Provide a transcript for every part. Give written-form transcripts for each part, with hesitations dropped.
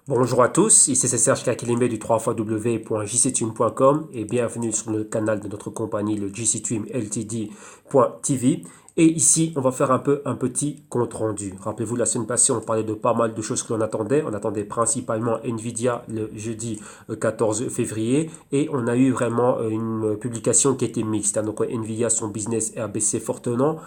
Bonjour à tous, ici c'est Serge Kakilimé du 3xw.jctune.com et bienvenue sur le canal de notre compagnie, le JCTune Ltd.tv. Et ici, on va faire un petit compte rendu. Rappelez-vous, la semaine passée, on parlait de pas mal de choses que l'on attendait. On attendait principalement Nvidia le jeudi 14 février et on a eu vraiment une publication qui était mixte. Donc Nvidia, son business a baissé fortement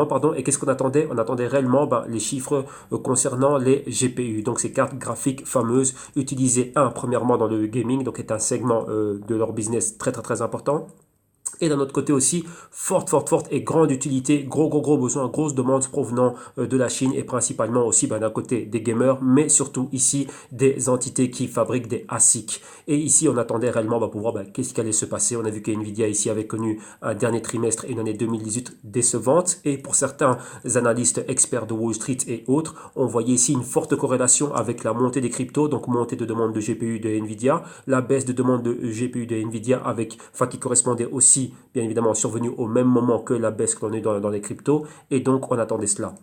pardon. Et qu'est-ce qu'on attendait? On attendait réellement les chiffres concernant les GPU. Donc ces cartes graphiques fameuses utilisées premièrement dans le gaming, donc est un segment de leur business très important. Et d'un autre côté aussi, forte et grande utilité, gros besoin, grosse demande provenant de la Chine et principalement aussi d'un côté des gamers, mais surtout ici des entités qui fabriquent des ASIC. Et ici, on attendait réellement pour voir qu'est-ce qui allait se passer. On a vu que Nvidia ici avait connu un dernier trimestre et une année 2018 décevante. Et pour certains analystes experts de Wall Street et autres, on voyait ici une forte corrélation avec la montée des cryptos, donc montée de demande de GPU de Nvidia, la baisse de demande de GPU de Nvidia qui correspondait aussi bien évidemment survenu au même moment que la baisse que l'on a eu dans les cryptos, et donc on attendait cela.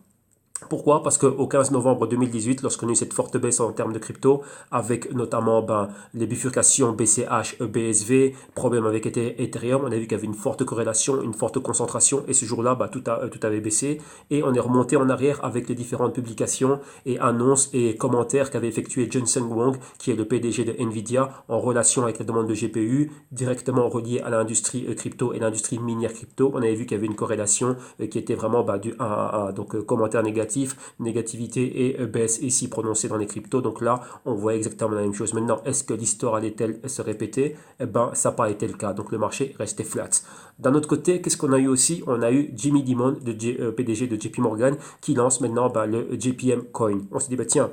Pourquoi? Parce qu'au 15 novembre 2018, lorsqu'on a eu cette forte baisse en termes de crypto, avec notamment les bifurcations BCH, BSV, problème avec Ethereum, on a vu qu'il y avait une forte corrélation, une forte concentration, et ce jour-là, tout avait baissé, et on est remonté en arrière avec les différentes publications et annonces et commentaires qu'avait effectué Jensen Huang, qui est le PDG de Nvidia, en relation avec la demande de GPU, directement reliée à l'industrie crypto et l'industrie minière crypto. On avait vu qu'il y avait une corrélation qui était vraiment du 1 à 1, donc commentaire négatif, négativité et baisse ici prononcée dans les cryptos. Donc là, on voit exactement la même chose. Maintenant, est-ce que l'histoire allait-elle se répéter? Eh ben, ça n'a pas été le cas. Donc le marché restait flat. D'un autre côté, qu'est-ce qu'on a eu aussi? On a eu Jimmy Dimon, PDG de JP Morgan, qui lance maintenant le JPM Coin. On s'est dit, tiens,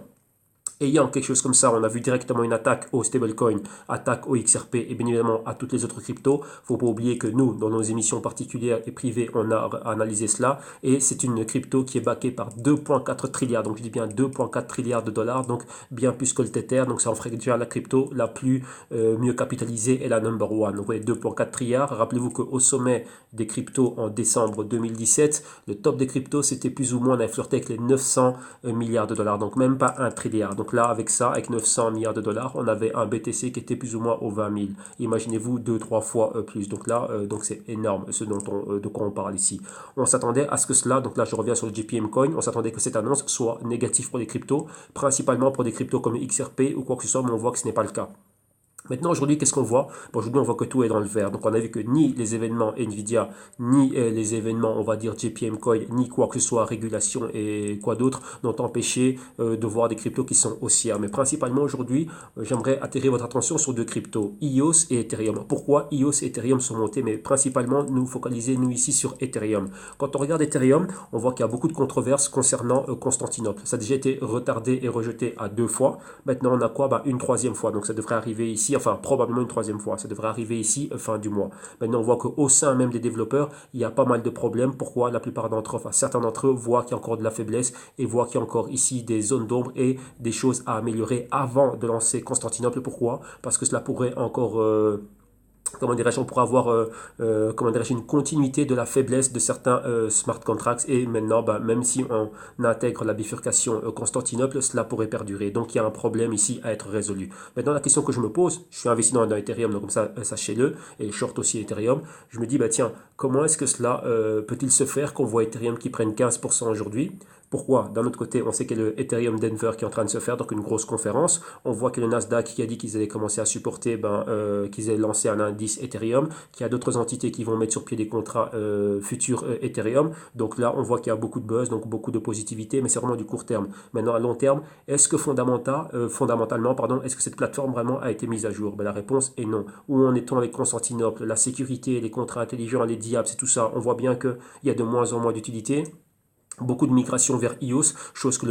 ayant quelque chose comme ça, on a vu directement une attaque au stablecoin, attaque au XRP et bien évidemment à toutes les autres cryptos. Il ne faut pas oublier que nous, dans nos émissions particulières et privées, on a analysé cela et c'est une crypto qui est backée par 2,4 trilliards, donc je dis bien 2,4 trilliards de dollars, donc bien plus que le Tether, donc ça en ferait déjà la crypto la plus mieux capitalisée et la number one. Donc vous voyez 2,4 trilliards. Rappelez-vous qu'au sommet des cryptos en décembre 2017, le top des cryptos c'était plus ou moins, on avait flirté avec les 900 milliards de dollars, donc même pas un trilliard. Donc là, avec ça, avec 900 milliards de dollars, on avait un BTC qui était plus ou moins aux 20 000. Imaginez-vous 2-3 fois plus. Donc là, donc c'est énorme ce de quoi on parle ici. On s'attendait à ce que cela, donc là je reviens sur le JPM Coin, on s'attendait que cette annonce soit négative pour les cryptos, principalement pour des cryptos comme XRP ou quoi que ce soit, mais on voit que ce n'est pas le cas. Maintenant, aujourd'hui, qu'est-ce qu'on voit? Aujourd'hui, on voit que tout est dans le vert. Donc, on a vu que ni les événements Nvidia, ni les événements, on va dire, JPM Coin, ni quoi que ce soit, régulation et quoi d'autre, n'ont empêché de voir des cryptos qui sont haussières. Mais principalement, aujourd'hui, j'aimerais attirer votre attention sur deux cryptos, EOS et Ethereum. Pourquoi EOS et Ethereum sont montés? Mais principalement, nous focaliser, nous, ici, sur Ethereum. Quand on regarde Ethereum, on voit qu'il y a beaucoup de controverses concernant Constantinople. Ça a déjà été retardé et rejeté à 2 fois. Maintenant, on a quoi? Une troisième fois. Donc, ça devrait arriver ici, enfin probablement une troisième fois. Ça devrait arriver ici fin du mois. Maintenant, on voit qu'au sein même des développeurs, il y a pas mal de problèmes. Pourquoi? La plupart d'entre eux, enfin certains d'entre eux, voient qu'il y a encore de la faiblesse et voient qu'il y a encore ici des zones d'ombre et des choses à améliorer avant de lancer Constantinople. Pourquoi? Parce que cela pourrait encore comment dirais-je, on pourrait avoir comment dirais-je, une continuité de la faiblesse de certains smart contracts et maintenant, même si on intègre la bifurcation Constantinople, cela pourrait perdurer. Donc il y a un problème ici à être résolu. Maintenant, la question que je me pose, je suis investi dans Ethereum, donc comme ça, sachez-le, et short aussi Ethereum, je me dis, tiens, comment est-ce que cela peut-il se faire qu'on voit Ethereum qui prenne 15% aujourd'hui? Pourquoi? D'un autre côté, on sait qu'il y a le Ethereum Denver qui est en train de se faire, donc une grosse conférence. On voit que le Nasdaq qui a dit qu'ils allaient commencer à supporter, qu'ils allaient lancer un indice Ethereum, qu'il y a d'autres entités qui vont mettre sur pied des contrats futurs Ethereum. Donc là, on voit qu'il y a beaucoup de buzz, donc beaucoup de positivité, mais c'est vraiment du court terme. Maintenant, à long terme, est-ce que fondamentalement, est-ce que cette plateforme vraiment a été mise à jour? La réponse est non. Où en est-on avec Constantinople? La sécurité, les contrats intelligents, les diables, c'est tout ça. On voit bien qu'il y a de moins en moins d'utilité. Beaucoup de migration vers EOS, chose que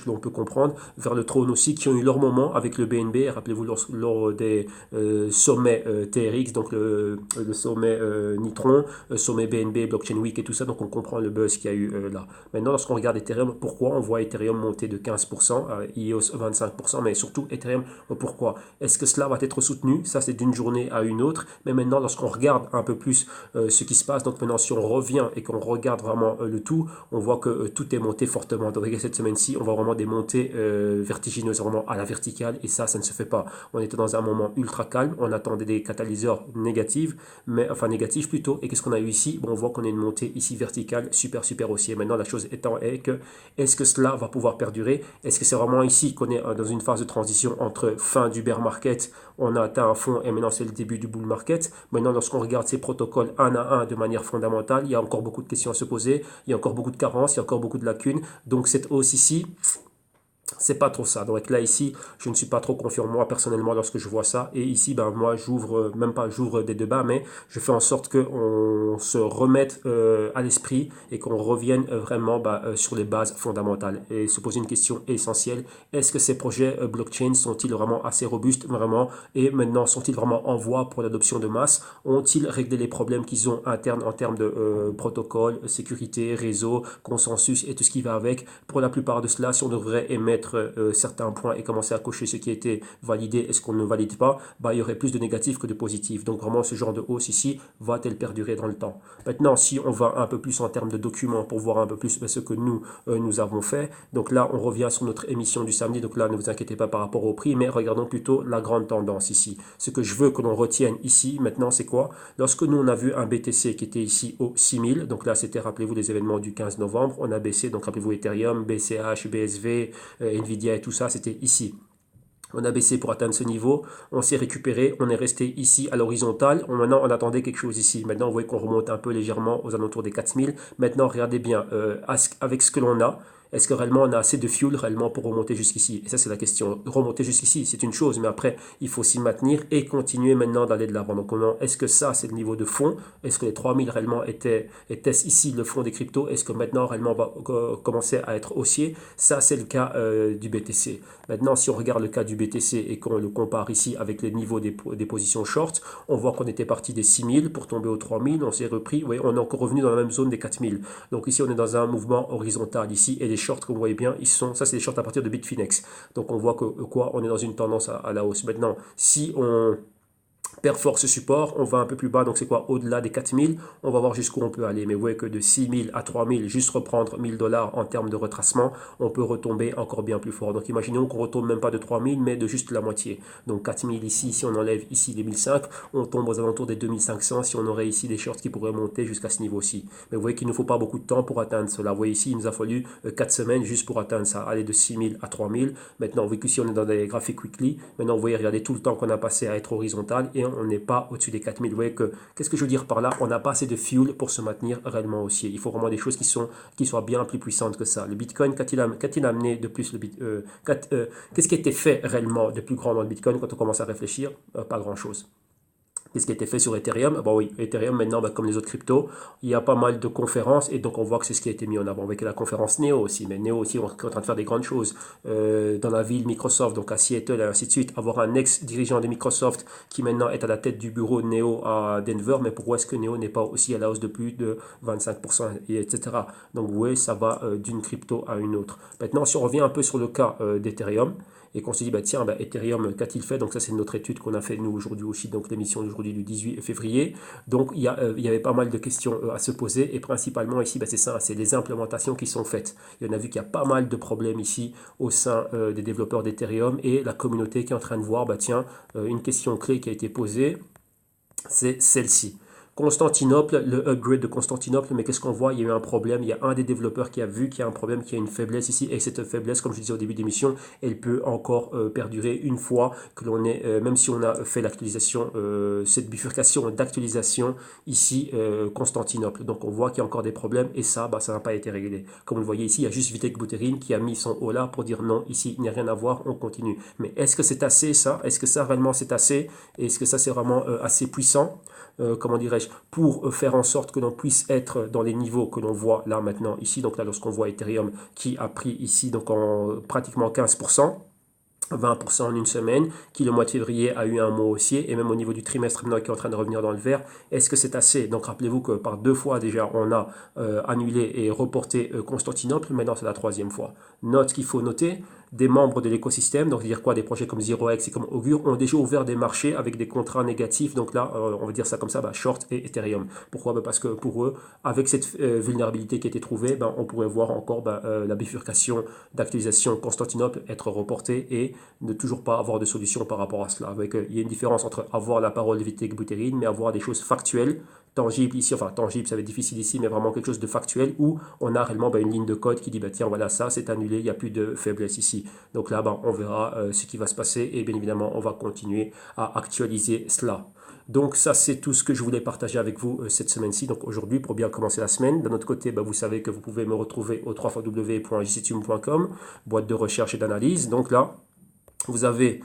l'on peut comprendre, vers le trône aussi, qui ont eu leur moment avec le BNB. Rappelez-vous lors des sommets TRX, donc le sommet Nitron, sommet BNB, Blockchain Week et tout ça, donc on comprend le buzz qu'il y a eu là. Maintenant, lorsqu'on regarde Ethereum, pourquoi on voit Ethereum monter de 15%, EOS 25%, mais surtout Ethereum, pourquoi? Est-ce que cela va être soutenu? Ça, c'est d'une journée à une autre, mais maintenant, lorsqu'on regarde un peu plus ce qui se passe, donc maintenant, si on revient et qu'on regarde vraiment le tout, on voit que tout est monté fortement. Donc cette semaine-ci, on voit vraiment des montées vertigineuses, vraiment à la verticale, et ça ne se fait pas. On était dans un moment ultra calme, on attendait des catalyseurs négatifs, négatifs plutôt, et qu'est-ce qu'on a eu ici? Bon, on voit qu'on a une montée ici verticale, super haussier. Maintenant, la chose étant est que, est-ce que cela va pouvoir perdurer? Est-ce que c'est vraiment ici qu'on est dans une phase de transition entre fin du bear market, on a atteint un fond, et maintenant c'est le début du bull market? Maintenant, lorsqu'on regarde ces protocoles un à un de manière fondamentale, il y a encore beaucoup de questions à se poser, il y a encore beaucoup de carences, il y a encore beaucoup de lacunes. Donc cette hausse ici, c'est pas trop ça. Donc là, ici, je ne suis pas trop confiant moi personnellement lorsque je vois ça. Et ici, ben moi, j'ouvre des débats, mais je fais en sorte qu'on se remette à l'esprit et qu'on revienne vraiment sur les bases fondamentales et se poser une question essentielle. Est-ce que ces projets blockchain sont-ils vraiment assez robustes, vraiment, et maintenant sont-ils vraiment en voie pour l'adoption de masse? Ont-ils réglé les problèmes qu'ils ont internes en termes de protocole, sécurité, réseau, consensus et tout ce qui va avec? Pour la plupart de cela, si on devrait émettre certains points et commencer à cocher ce qui a été validé et ce qu'on ne valide pas, il y aurait plus de négatifs que de positifs. Donc vraiment, ce genre de hausse ici va-t-elle perdurer dans le temps? Maintenant, si on va un peu plus en termes de documents pour voir un peu plus ce que nous avons fait, donc là, on revient sur notre émission du samedi. Donc là, ne vous inquiétez pas par rapport au prix, mais regardons plutôt la grande tendance ici. Ce que je veux que l'on retienne ici, maintenant, c'est quoi? Lorsque nous, on a vu un BTC qui était ici au 6000, donc là, c'était, rappelez-vous, les événements du 15 novembre, on a baissé, donc rappelez-vous Ethereum, BCH, BSV, Nvidia et tout ça, c'était ici. On a baissé pour atteindre ce niveau, on s'est récupéré, on est resté ici à l'horizontale. Maintenant, on attendait quelque chose ici. Maintenant, vous voyez qu'on remonte un peu légèrement aux alentours des 4000. Maintenant, regardez bien, avec ce que l'on a, est-ce que réellement on a assez de fuel réellement pour remonter jusqu'ici? Et ça, c'est la question. Remonter jusqu'ici, c'est une chose, mais après, il faut s'y maintenir et continuer maintenant d'aller de l'avant. Donc, est-ce que ça, c'est le niveau de fond? Est-ce que les 3000 réellement était-ce ici le fond des cryptos? Est-ce que maintenant, réellement, on va commencer à être haussier? Ça, c'est le cas du BTC. Maintenant, si on regarde le cas du BTC et qu'on le compare ici avec les niveaux des positions short, on voit qu'on était parti des 6000 pour tomber aux 3000, on s'est repris, vous voyez, on est encore revenu dans la même zone des 4000. Donc ici, on est dans un mouvement horizontal ici, et les shorts, comme vous voyez bien, ça c'est les shorts à partir de Bitfinex. Donc on voit que on est dans une tendance à la hausse. Maintenant, si on perforce ce support, on va un peu plus bas, donc c'est quoi? Au-delà des 4000, on va voir jusqu'où on peut aller. Mais vous voyez que de 6000 à 3000, juste reprendre 1000 dollars en termes de retracement, on peut retomber encore bien plus fort. Donc imaginons qu'on retombe même pas de 3000, mais de juste la moitié. Donc 4000 ici, si on enlève ici les 1005, on tombe aux alentours des 2500 si on aurait ici des shorts qui pourraient monter jusqu'à ce niveau-ci. Mais vous voyez qu'il ne faut pas beaucoup de temps pour atteindre cela. Vous voyez ici, il nous a fallu 4 semaines juste pour atteindre ça, aller de 6000 à 3000. Maintenant, vous voyez qu'ici, on est dans des graphiques weekly. Maintenant, vous voyez, regardez tout le temps qu'on a passé à être horizontal et on n'est pas au-dessus des 4000. Vous voyez que, qu'est-ce que je veux dire par là? On n'a pas assez de fuel pour se maintenir réellement haussier. Il faut vraiment des choses qui soient bien plus puissantes que ça. Le Bitcoin, qu'a-t-il amené de plus qu'est-ce qui a été fait réellement de plus grand dans le Bitcoin quand on commence à réfléchir? Pas grand-chose. Qu'est-ce qui a été fait sur Ethereum? Bon oui, Ethereum maintenant, comme les autres cryptos, il y a pas mal de conférences et donc on voit que c'est ce qui a été mis en avant. Avec la conférence Neo aussi, mais Neo aussi, on est en train de faire des grandes choses dans la ville Microsoft, donc à Seattle et ainsi de suite. Avoir un ex-dirigeant de Microsoft qui maintenant est à la tête du bureau Neo à Denver, mais pourquoi est-ce que Neo n'est pas aussi à la hausse de plus de 25%, etc. Donc vous voyez, ça va d'une crypto à une autre. Maintenant, si on revient un peu sur le cas d'Ethereum, et qu'on se dit, tiens, Ethereum, qu'a-t-il fait? Donc ça, c'est notre étude qu'on a fait, nous, aujourd'hui aussi, donc l'émission d'aujourd'hui du 18 février. Donc il y avait pas mal de questions à se poser, et principalement ici, c'est ça, c'est les implémentations qui sont faites. Et on a vu qu'il y a pas mal de problèmes ici au sein des développeurs d'Ethereum, et la communauté qui est en train de voir, tiens, une question clé qui a été posée, c'est celle-ci. Constantinople, le upgrade de Constantinople, mais qu'est-ce qu'on voit? Il y a eu un problème, il y a un des développeurs qui a vu qu'il y a un problème, qu'il y a une faiblesse ici, et cette faiblesse, comme je disais au début d'émission, elle peut encore perdurer une fois que l'on est, même si on a fait l'actualisation, cette bifurcation d'actualisation ici, Constantinople. Donc on voit qu'il y a encore des problèmes, et ça n'a pas été réglé. Comme vous le voyez ici, il y a juste Vitek Buterin qui a mis son haut là pour dire non, ici il n'y a rien à voir, on continue. Mais est-ce que c'est assez ça? Est-ce que ça réellement c'est assez? Est-ce que ça c'est vraiment assez puissant? Comment dirais-je, pour faire en sorte que l'on puisse être dans les niveaux que l'on voit là maintenant ici. Donc là, lorsqu'on voit Ethereum qui a pris ici donc en pratiquement 15%, 20% en une semaine, qui le mois de février a eu un mois haussier, et même au niveau du trimestre maintenant qui est en train de revenir dans le vert, est-ce que c'est assez? Donc rappelez-vous que par 2 fois déjà on a annulé et reporté Constantinople, maintenant c'est la 3e fois. Note qu'il faut noter, des membres de l'écosystème, donc dire quoi, des projets comme ZeroX et comme Augur ont déjà ouvert des marchés avec des contrats négatifs. Donc là, on va dire ça comme ça, short et Ethereum. Pourquoi? Parce que pour eux, avec cette vulnérabilité qui a été trouvée, on pourrait voir encore la bifurcation d'actualisation Constantinople être reportée et ne toujours pas avoir de solution par rapport à cela. Avec, il y a une différence entre avoir la parole de Vitalik Buterin, mais avoir des choses factuelles, tangibles ici, enfin tangible, ça va être difficile ici, mais vraiment quelque chose de factuel où on a réellement une ligne de code qui dit tiens voilà ça c'est annulé, il n'y a plus de faiblesse ici. Donc là on verra ce qui va se passer et bien évidemment on va continuer à actualiser cela. Donc ça c'est tout ce que je voulais partager avec vous cette semaine-ci, donc aujourd'hui pour bien commencer la semaine. D'un autre côté, vous savez que vous pouvez me retrouver au www.jctube.com, boîte de recherche et d'analyse. Donc là, vous avez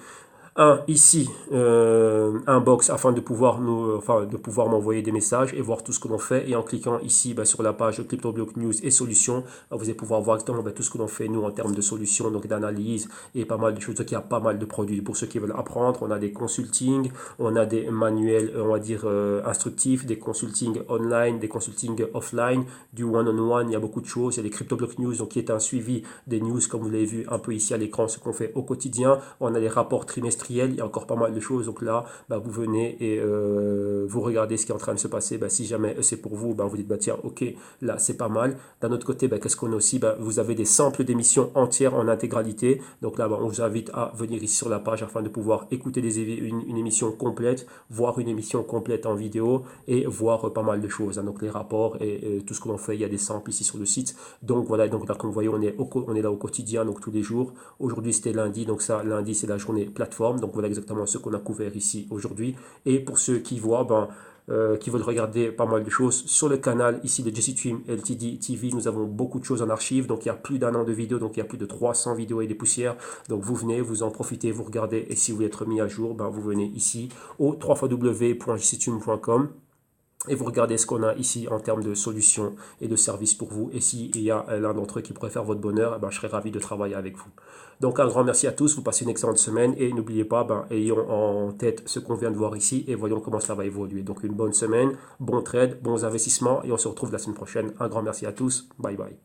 ici un box afin de pouvoir m'envoyer des messages et voir tout ce que l'on fait. Et en cliquant ici sur la page CryptoBlock News et solutions, vous allez pouvoir voir exactement tout ce que l'on fait nous en termes de solutions, donc d'analyse et pas mal de choses. Donc il y a pas mal de produits pour ceux qui veulent apprendre. On a des consultings, on a des manuels, on va dire instructifs, des consultings online, des consultings offline, du one-on-one. Il y a beaucoup de choses. Il y a des CryptoBlock News, donc qui est un suivi des news comme vous l'avez vu un peu ici à l'écran, ce qu'on fait au quotidien. On a les rapports trimestriels. Il y a encore pas mal de choses, donc là vous venez et vous regardez ce qui est en train de se passer. Si jamais c'est pour vous, vous dites tiens ok, là c'est pas mal. D'un autre côté, qu'est-ce qu'on a aussi, vous avez des samples d'émissions entières en intégralité, donc là on vous invite à venir ici sur la page afin de pouvoir écouter une émission complète, voir une émission complète en vidéo et voir pas mal de choses, donc les rapports et tout ce que l'on fait. Il y a des samples ici sur le site, donc voilà. Donc là comme vous voyez on est là au quotidien, donc tous les jours. Aujourd'hui c'était lundi, donc ça lundi c'est la journée plateforme. Donc voilà exactement ce qu'on a couvert ici aujourd'hui. Et pour ceux qui voient, qui veulent regarder pas mal de choses sur le canal ici de JCTweam LTD TV, nous avons beaucoup de choses en archive. Donc il y a plus d'un an de vidéos, donc il y a plus de 300 vidéos et des poussières. Donc vous venez, vous en profitez, vous regardez. Et si vous voulez être mis à jour, vous venez ici au www.jctweam.com. Et vous regardez ce qu'on a ici en termes de solutions et de services pour vous. Et s'il y a l'un d'entre eux qui pourrait faire votre bonheur, je serais ravi de travailler avec vous. Donc un grand merci à tous, vous passez une excellente semaine et n'oubliez pas, ayons en tête ce qu'on vient de voir ici et voyons comment cela va évoluer. Donc une bonne semaine, bon trade, bons investissements et on se retrouve la semaine prochaine. Un grand merci à tous, bye bye.